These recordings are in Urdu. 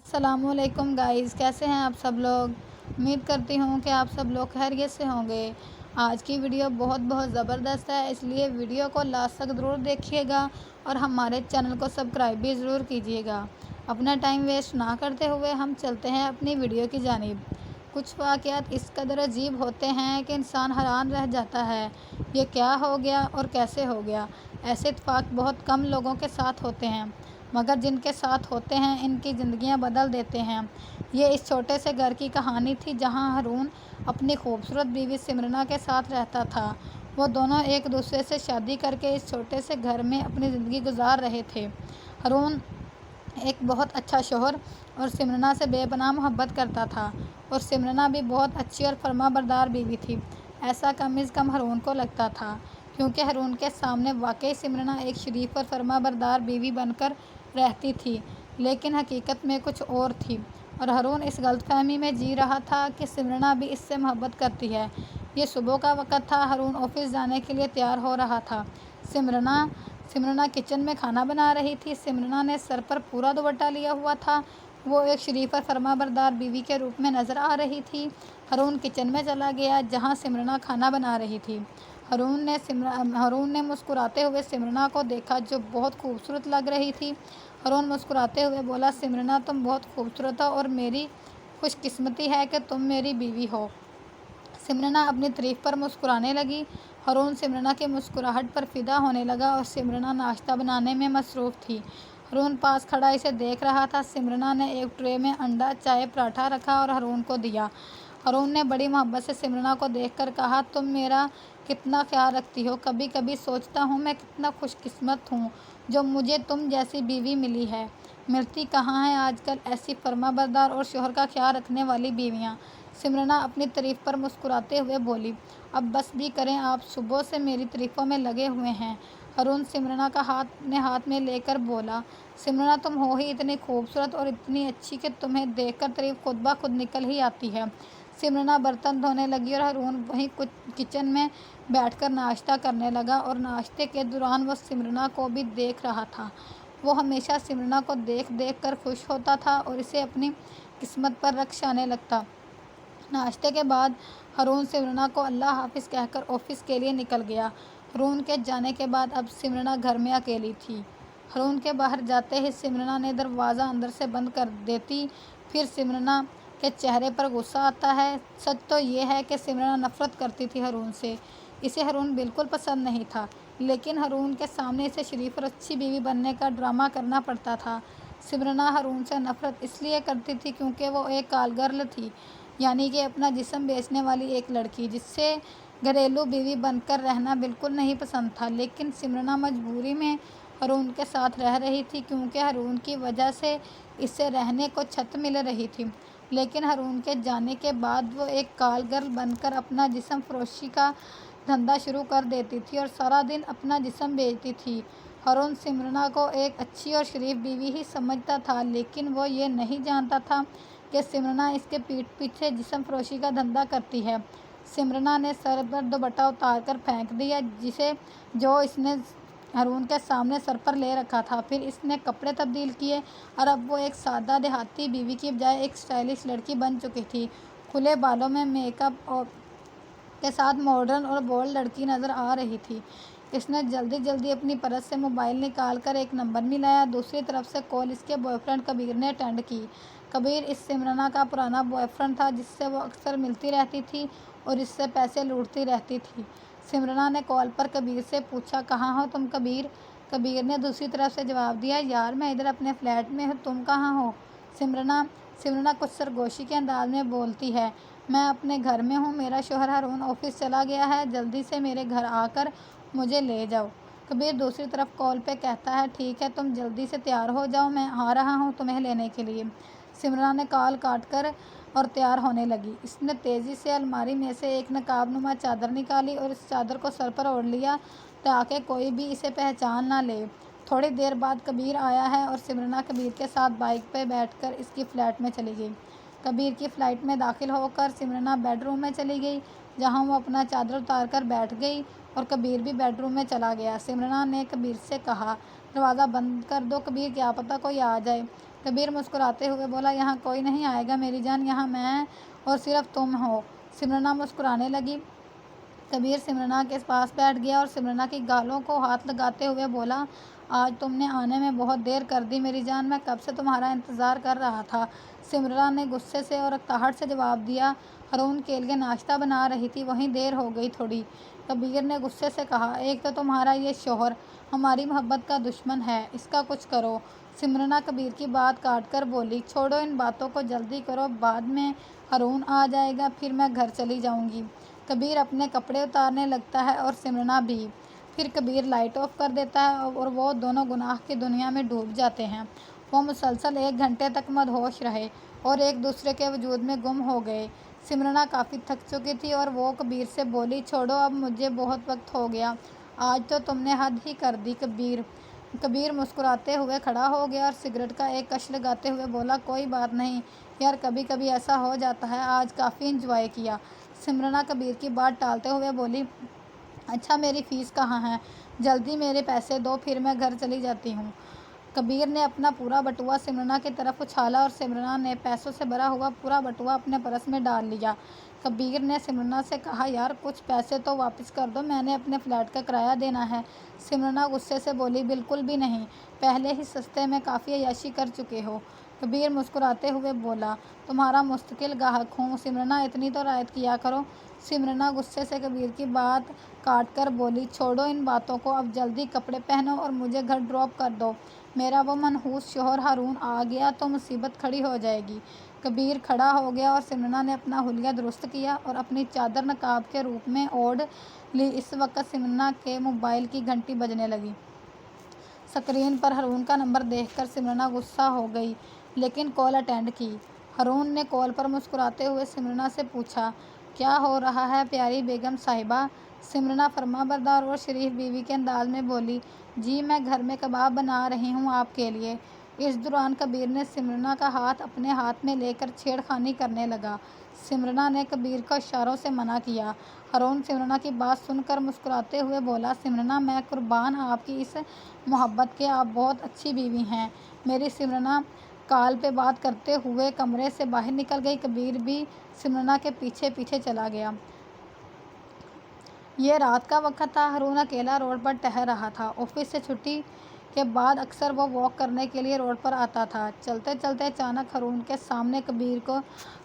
السلام علیکم گائز، کیسے ہیں آپ سب لوگ؟ امید کرتی ہوں کہ آپ سب لوگ خیریت سے ہوں گے۔ آج کی ویڈیو بہت زبردست ہے، اس لیے ویڈیو کو لاسٹ تک ضرور دیکھیے گا اور ہمارے چینل کو سبسکرائب بھی ضرور کیجیے گا۔ اپنا ٹائم ویسٹ نہ کرتے ہوئے ہم چلتے ہیں اپنی ویڈیو کی جانب۔ کچھ واقعات اس قدر عجیب ہوتے ہیں کہ انسان حیران رہ جاتا ہے، یہ کیا ہو گیا اور کیسے ہو گیا۔ ایسے اتفاق بہت کم لوگوں کے ساتھ ہوتے ہیں، مگر جن کے ساتھ ہوتے ہیں ان کی زندگیاں بدل دیتے ہیں۔ یہ اس چھوٹے سے گھر کی کہانی تھی جہاں ہارون اپنی خوبصورت بیوی سمرنا کے ساتھ رہتا تھا۔ وہ دونوں ایک دوسرے سے شادی کر کے اس چھوٹے سے گھر میں اپنی زندگی گزار رہے تھے۔ ہارون ایک بہت اچھا شوہر اور سمرنا سے بے پناہ محبت کرتا تھا، اور سمرنا بھی بہت اچھی اور فرما بردار بیوی تھی۔ ایسا کم از کم ہارون کو لگتا تھا، کیونکہ ہارون کے سامنے واقعی سمرنا ایک شریف اور فرما بردار بیوی بن کر رہتی تھی، لیکن حقیقت میں کچھ اور تھی، اور ہارون اس غلط فہمی میں جی رہا تھا کہ سمرنا بھی اس سے محبت کرتی ہے۔ یہ صبح کا وقت تھا، ہارون آفس جانے کے لیے تیار ہو رہا تھا۔ سمرنا کچن میں کھانا بنا رہی تھی۔ سمرنا نے سر پر پورا دوپٹہ لیا ہوا تھا، وہ ایک شریف اور فرما بردار بیوی کے روپ میں نظر آ رہی تھی۔ ہارون کچن میں چلا گیا جہاں سمرنا کھانا بنا رہی تھی۔ ہارون نے مسکراتے ہوئے سمرنا کو دیکھا جو بہت خوبصورت لگ رہی تھی۔ ہارون مسکراتے ہوئے بولا، سمرنا تم بہت خوبصورت ہو اور میری خوش قسمتی ہے کہ تم میری بیوی ہو۔ سمرنا اپنی تعریف پر مسکرانے لگی۔ ہارون سمرنا کی مسکراہٹ پر فدا ہونے لگا اور سمرنا ناشتہ بنانے میں مصروف تھی۔ ہارون پاس کھڑا اسے دیکھ رہا تھا۔ سمرنا نے ایک ٹرے میں انڈا، چائے، پراٹھا رکھا اور ہارون کو دیا۔ ہارون نے بڑی محبت سے سمرنا کو دیکھ کر کہا، تم میرا کتنا خیال رکھتی ہو۔ کبھی کبھی سوچتا ہوں میں کتنا خوش قسمت ہوں جو مجھے تم جیسی بیوی ملی ہے۔ ملتی کہاں ہیں آج کل ایسی فرما بردار اور شوہر کا خیال رکھنے والی بیویاں۔ سمرنا اپنی تعریف پر مسکراتے ہوئے بولی، اب بس بھی کریں، آپ صبح سے میری تعریفوں میں لگے ہوئے ہیں۔ ہارون سمرنا کا ہاتھ میں لے کر بولا، سمرنا تم ہو ہی اتنی خوبصورت اور اتنی اچھی کہ تمہیں دیکھ کر تعریف خود بخود نکل ہی آتی ہے۔ سمرنا برتن دھونے لگی اور ہارون وہیں کچن میں بیٹھ کر ناشتہ کرنے لگا، اور ناشتے کے دوران وہ سمرنا کو بھی دیکھ رہا تھا۔ وہ ہمیشہ سمرنا کو دیکھ کر خوش ہوتا تھا اور اسے اپنی قسمت پر رشک آنے لگتا۔ ناشتے کے بعد ہارون سمرنا کو اللہ حافظ کہہ کر آفس کے لیے نکل گیا۔ ہارون کے جانے کے بعد اب سمرنا گھر میں اکیلی تھی۔ ہارون کے باہر جاتے ہی سمرنا نے دروازہ اندر سے بند کر دیتی۔ پھر سمرنا کے چہرے پر غصہ آتا ہے۔ سچ تو یہ ہے کہ سمرنا نفرت کرتی تھی ہارون سے۔ اسے ہارون بالکل پسند نہیں تھا، لیکن ہارون کے سامنے اسے شریف اور اچھی بیوی بننے کا ڈرامہ کرنا پڑتا تھا۔ سمرنا ہارون سے نفرت اس لیے کرتی تھی کیونکہ وہ ایک کال گرل تھی، یعنی کہ اپنا جسم بیچنے والی ایک لڑکی، جس سے گھریلو بیوی بن کر رہنا بالکل نہیں پسند تھا۔ لیکن سمرنا مجبوری میں ہارون کے ساتھ رہ رہی تھی کیونکہ ہارون کی وجہ سے اسے رہنے کو چھت مل رہی تھی۔ لیکن ہارون کے جانے کے بعد وہ ایک کال گرل بن کر اپنا جسم فروشی کا دھندا شروع کر دیتی تھی اور سارا دن اپنا جسم بیچتی تھی۔ ہارون سمرنا کو ایک اچھی اور شریف بیوی ہی سمجھتا تھا، لیکن وہ یہ نہیں جانتا تھا کہ سمرنا اس کے پیٹھ پیچھے جسم فروشی کا دھندا کرتی ہے۔ سمرنا نے سر پر دوپٹہ اتار کر پھینک دیا جو اس نے ہارون کے سامنے سر پر لے رکھا تھا۔ پھر اس نے کپڑے تبدیل کیے اور اب وہ ایک سادہ دیہاتی بیوی کی بجائے ایک اسٹائلش لڑکی بن چکی تھی۔ کھلے بالوں میں میک اپ کے ساتھ ماڈرن اور بولڈ لڑکی نظر آ رہی تھی۔ اس نے جلدی اپنی پرس سے موبائل نکال کر ایک نمبر ملایا۔ دوسری طرف سے کال اس کے بوائے فرینڈ کبیر نے اٹینڈ کی۔ کبیر اس سمرنا کا پرانا بوائے فرینڈ تھا جس سے وہ اکثر ملتی رہتی تھی اور اس سے پیسے لوٹتی رہتی تھی۔ سمرنا نے کال پر کبیر سے پوچھا، کہاں ہو تم کبیر؟ کبیر نے دوسری طرف سے جواب دیا، یار میں ادھر اپنے فلیٹ میں ہوں، تم کہاں ہو؟ سمرنا کچھ سرگوشی کے انداز میں بولتی ہے، میں اپنے گھر میں ہوں، میرا شوہر ہارون آفس چلا گیا ہے، جلدی سے میرے گھر آ کر مجھے لے جاؤ۔ کبیر دوسری طرف کال پہ کہتا ہے، ٹھیک ہے تم جلدی سے تیار ہو جاؤ، میں آ رہا ہوں تمہیں لینے کے لیے۔ سمرنا نے کال کاٹ کر اور تیار ہونے لگی۔ اس نے تیزی سے الماری میں سے ایک نقاب نما چادر نکالی اور اس چادر کو سر پر اوڑھ لیا تاکہ کوئی بھی اسے پہچان نہ لے۔ تھوڑی دیر بعد کبیر آیا ہے اور سمرنا کبیر کے ساتھ بائک پہ بیٹھ کر اس کی فلیٹ میں چلی گئی۔ کبیر کی فلیٹ میں داخل ہو کر سمرنا بیڈ روم میں چلی گئی جہاں وہ اپنا چادر اتار کر بیٹھ گئی اور کبیر بھی بیڈ روم میں چلا گیا۔ سمرنا نے کبیر سے کہا، دروازہ بند کر دو کبیر، کیا پتہ کوئی آ جائے۔ کبیر مسکراتے ہوئے بولا، یہاں کوئی نہیں آئے گا میری جان، یہاں میں اور صرف تم ہو۔ سمرنا مسکرانے لگی۔ کبیر سمرنا کے پاس بیٹھ گیا اور سمرنا کی گالوں کو ہاتھ لگاتے ہوئے بولا، آج تم نے آنے میں بہت دیر کر دی میری جان، میں کب سے تمہارا انتظار کر رہا تھا۔ سمرنا نے غصے سے اور اکتاہٹ سے جواب دیا، ہارون کے لیے ناشتہ بنا رہی تھی، وہیں دیر ہو گئی تھوڑی۔ کبیر نے غصے سے کہا، ایک تو تمہارا یہ شوہر ہماری محبت کا دشمن ہے، اس کا کچھ کرو۔ سمرنا کبیر کی بات کاٹ کر بولی، چھوڑو ان باتوں کو، جلدی کرو، بعد میں ہارون آ جائے گا، پھر میں گھر چلی جاؤں گی۔ کبیر اپنے کپڑے اتارنے لگتا ہے اور سمرنا بھی۔ پھر کبیر لائٹ آف کر دیتا ہے اور وہ دونوں گناہ کی دنیا میں ڈوب جاتے ہیں۔ وہ مسلسل 1 گھنٹے تک مدہوش رہے اور ایک دوسرے کے وجود میں گم ہو گئے۔ سمرنا کافی تھک چکی تھی اور وہ کبیر سے بولی، چھوڑو اب، مجھے بہت وقت ہو گیا، آج تو تم نے حد ہی کر دی کبیر۔ کبیر مسکراتے ہوئے کھڑا ہو گیا اور سگریٹ کا ایک کش لگاتے ہوئے بولا، کوئی بات نہیں یار، کبھی کبھی ایسا ہو جاتا ہے، آج کافی انجوائے کیا۔ سمرنا کبیر کی بات ٹالتے ہوئے بولی، اچھا میری فیس کہاں ہے، جلدی میرے پیسے دو، پھر میں گھر چلی جاتی ہوں۔ کبیر نے اپنا پورا بٹوا سمرنا کی طرف اچھالا اور سمرنا نے پیسوں سے بھرا ہوا پورا بٹوا اپنے پرس میں ڈال لیا۔ کبیر نے سمرنا سے کہا، یار کچھ پیسے تو واپس کر دو، میں نے اپنے فلیٹ کا کرایہ دینا ہے۔ سمرنا غصے سے بولی، بالکل بھی نہیں، پہلے ہی سستے میں کافی عیاشی کر چکے ہو۔ کبیر مسکراتے ہوئے بولا، تمہارا مستقل گاہک ہوں، سمرنا اتنی تو رعایت کیا کرو۔ سمرنا غصے سے کبیر کی بات کاٹ کر بولی، چھوڑو ان باتوں کو، اب جلدی کپڑے پہنو اور مجھے گھر ڈراپ کر دو، میرا وہ منحوس شوہر ہارون آ گیا تو مصیبت کھڑی ہو جائے گی۔ کبیر کھڑا ہو گیا اور سمرنا نے اپنا حلیہ درست کیا اور اپنی چادر نقاب کے روپ میں اوڑھ لی۔ اس وقت سمرنا کے موبائل کی گھنٹی بجنے لگی۔ اسکرین پر ہارون کا نمبر دیکھ کر سمرنا غصہ ہو گئی لیکن کال اٹینڈ کی۔ ہارون نے کال پر مسکراتے ہوئے سمرنا سے پوچھا، کیا ہو رہا ہے پیاری بیگم صاحبہ؟ سمرنا فرمانبردار اور شریف بیوی کے انداز میں بولی، جی میں گھر میں کباب بنا رہی ہوں آپ کے لیے۔ اس دوران کبیر نے سمرنا کا ہاتھ اپنے ہاتھ میں لے کر چھیڑ خانی کرنے لگا۔ سمرنا نے کبیر کو اشاروں سے منع کیا۔ ہارون سمرنا کی بات سن کر مسکراتے ہوئے بولا، سمرنا میں قربان آپ کی اس محبت کے، آپ بہت اچھی بیوی ہیں میری۔ سمرنا کال پہ بات کرتے ہوئے کمرے سے باہر نکل گئی۔ کبیر بھی سمرنا کے پیچھے پیچھے چلا گیا۔ یہ رات کا وقت تھا۔ ہارون اکیلا روڈ پر ٹہل رہا تھا۔ آفس سے چھٹی کے بعد اکثر وہ واک کرنے کے لیے روڈ پر آتا تھا۔ چلتے چلتے اچانک ہارون کے سامنے کبیر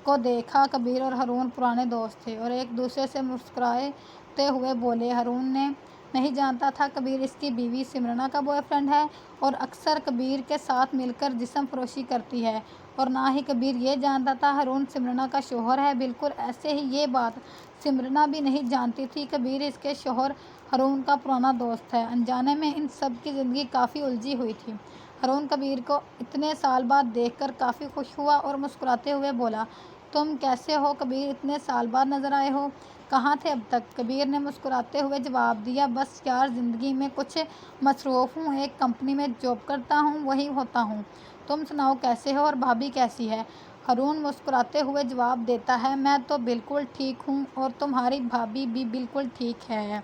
کو دیکھا۔ کبیر اور ہارون پرانے دوست تھے اور ایک دوسرے سے مسکراتے ہوئے بولے۔ ہارون نے نہیں جانتا تھا کبیر اس کی بیوی سمرنا کا بوائے فرینڈ ہے اور اکثر کبیر کے ساتھ مل کر جسم فروشی کرتی ہے، اور نہ ہی کبیر یہ جانتا تھا ہارون سمرنا کا شوہر ہے۔ بالکل ایسے ہی یہ بات سمرنا بھی نہیں جانتی تھی، کبیر اس کے شوہر ہارون کا پرانا دوست ہے۔ انجانے میں ان سب کی زندگی کافی الجھی ہوئی تھی۔ ہارون کبیر کو اتنے سال بعد دیکھ کر کافی خوش ہوا اور مسکراتے ہوئے بولا، تم کیسے ہو کبیر، اتنے سال بعد نظر آئے ہو، کہاں تھے اب تک؟ کبیر نے مسکراتے ہوئے جواب دیا، بس یار زندگی میں کچھ مصروف ہوں، ایک کمپنی میں جاب کرتا ہوں، وہی ہوتا ہوں۔ تم سناؤ کیسے ہو اور بھابھی کیسی ہے؟ ہارون مسکراتے ہوئے جواب دیتا ہے، میں تو بالکل ٹھیک ہوں اور تمہاری بھابھی بھی بالکل ٹھیک ہے۔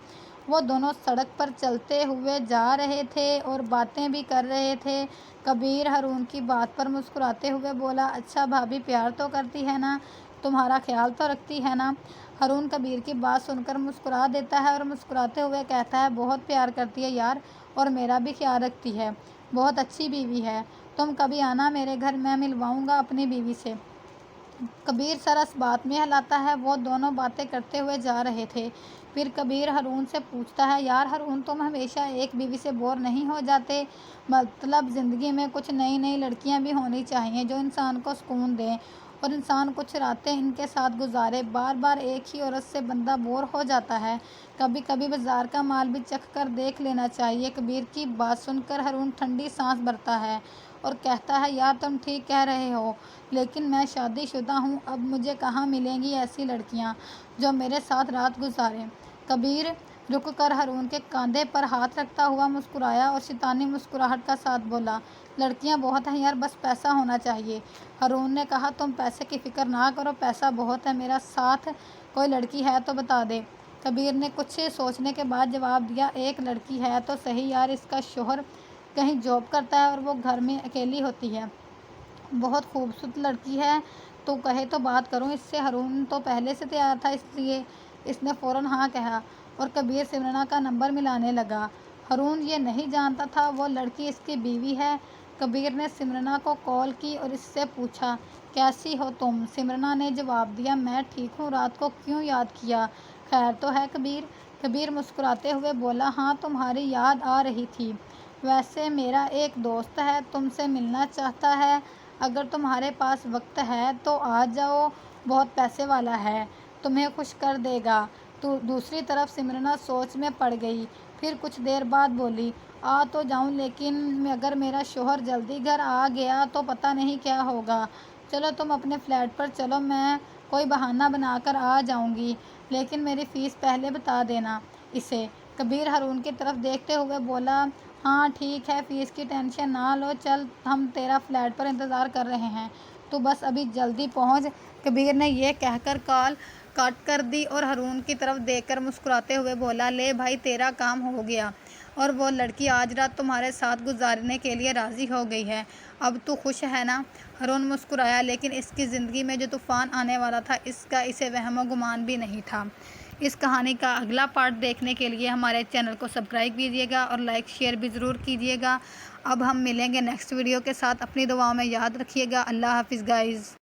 وہ دونوں سڑک پر چلتے ہوئے جا رہے تھے اور باتیں بھی کر رہے تھے۔ کبیر ہارون کی بات پر مسکراتے ہوئے بولا، اچھا بھابھی پیار تو کرتی ہے نا، تمہارا خیال تو رکھتی ہے نا؟ ہارون کبیر کی بات سن کر مسکرا دیتا ہے اور مسکراتے ہوئے کہتا ہے، بہت پیار کرتی ہے یار، اور میرا بھی خیال رکھتی ہے، بہت اچھی بیوی ہے، تم کبھی آنا میرے گھر، میں ملواؤں گا اپنی بیوی سے۔ کبیر سر اس بات میں ہلاتا ہے۔ وہ دونوں باتیں کرتے ہوئے جا رہے تھے۔ پھر کبیر ہارون سے پوچھتا ہے، یار ہارون تم ہمیشہ ایک بیوی سے بور نہیں ہو جاتے؟ مطلب زندگی میں کچھ نئی نئی لڑکیاں بھی ہونی چاہیے جو انسان کو سکون دیں اور انسان کچھ راتیں ان کے ساتھ گزارے، بار بار ایک ہی عورت سے بندہ بور ہو جاتا ہے، کبھی کبھی بازار کا مال بھی چکھ کر دیکھ لینا چاہیے۔ کبیر کی بات سن کر ہارون ٹھنڈی سانس بھرتا ہے اور کہتا ہے، یار تم ٹھیک کہہ رہے ہو، لیکن میں شادی شدہ ہوں، اب مجھے کہاں ملیں گی ایسی لڑکیاں جو میرے ساتھ رات گزاریں؟ کبیر رک کر ہارون کے کاندھے پر ہاتھ رکھتا ہوا مسکرایا اور شیطانی مسکراہٹ کے ساتھ بولا، لڑکیاں بہت ہیں یار، بس پیسہ ہونا چاہیے۔ ہارون نے کہا، تم پیسے کی فکر نہ کرو، پیسہ بہت ہے، میرا ساتھ کوئی لڑکی ہے تو بتا دے۔ کبیر نے کچھ سوچنے کے بعد جواب دیا، ایک لڑکی ہے تو صحیح یار، اس کا شوہر کہیں جاب کرتا ہے اور وہ گھر میں اکیلی ہوتی ہے، بہت خوبصورت لڑکی ہے، تو کہے تو بات کروں اس سے۔ ہارون تو پہلے سے تیار تھا، اس لیے اس نے فوراً ہاں کہا اور کبیر سمرنا کا نمبر ملانے لگا۔ ہارون یہ نہیں جانتا تھا وہ لڑکی اس کی بیوی ہے۔ کبیر نے سمرنا کو کال کی اور اس سے پوچھا، کیسی ہو تم؟ سمرنا نے جواب دیا، میں ٹھیک ہوں، رات کو کیوں یاد کیا؟ خیر تو ہے کبیر؟ کبیر مسکراتے ہوئے بولا، ہاں تمہاری یاد آ رہی تھی۔ ویسے میرا ایک دوست ہے، تم سے ملنا چاہتا ہے، اگر تمہارے پاس وقت ہے تو آ جاؤ، بہت پیسے والا ہے، تمہیں خوش کر دے گا۔ دوسری طرف سمرنا سوچ میں پڑ گئی، پھر کچھ دیر بعد بولی، آ تو جاؤں لیکن اگر میرا شوہر جلدی گھر آ گیا تو پتہ نہیں کیا ہوگا۔ چلو تم اپنے فلیٹ پر چلو، میں کوئی بہانہ بنا کر آ جاؤں گی، لیکن میری فیس پہلے بتا دینا اسے۔ کبیر ہارون کی طرف دیکھتے ہوئے بولا، ہاں ٹھیک ہے، فیس کی ٹینشن نہ لو، چل ہم تیرا فلیٹ پر انتظار کر رہے ہیں، تو بس ابھی جلدی پہنچ۔ کبیر نے یہ کہہ کر کال کاٹ کر دی اور ہارون کی طرف دیکھ کر مسکراتے ہوئے بولا، لے بھائی تیرا کام ہو گیا، اور وہ لڑکی آج رات تمہارے ساتھ گزارنے کے لیے راضی ہو گئی ہے، اب تو خوش ہے نا؟ ہارون مسکرایا، لیکن اس کی زندگی میں جو طوفان آنے والا تھا اس کا اسے وہم و گمان بھی نہیں تھا۔ اس کہانی کا اگلا پارٹ دیکھنے کے لیے ہمارے چینل کو سبسکرائب کیجیے گا اور لائک شیئر بھی ضرور کیجیے گا۔ اب ہم ملیں گے نیکسٹ ویڈیو کے ساتھ، اپنی دعاؤں میں یاد رکھیے گا۔ اللہ حافظ گائز۔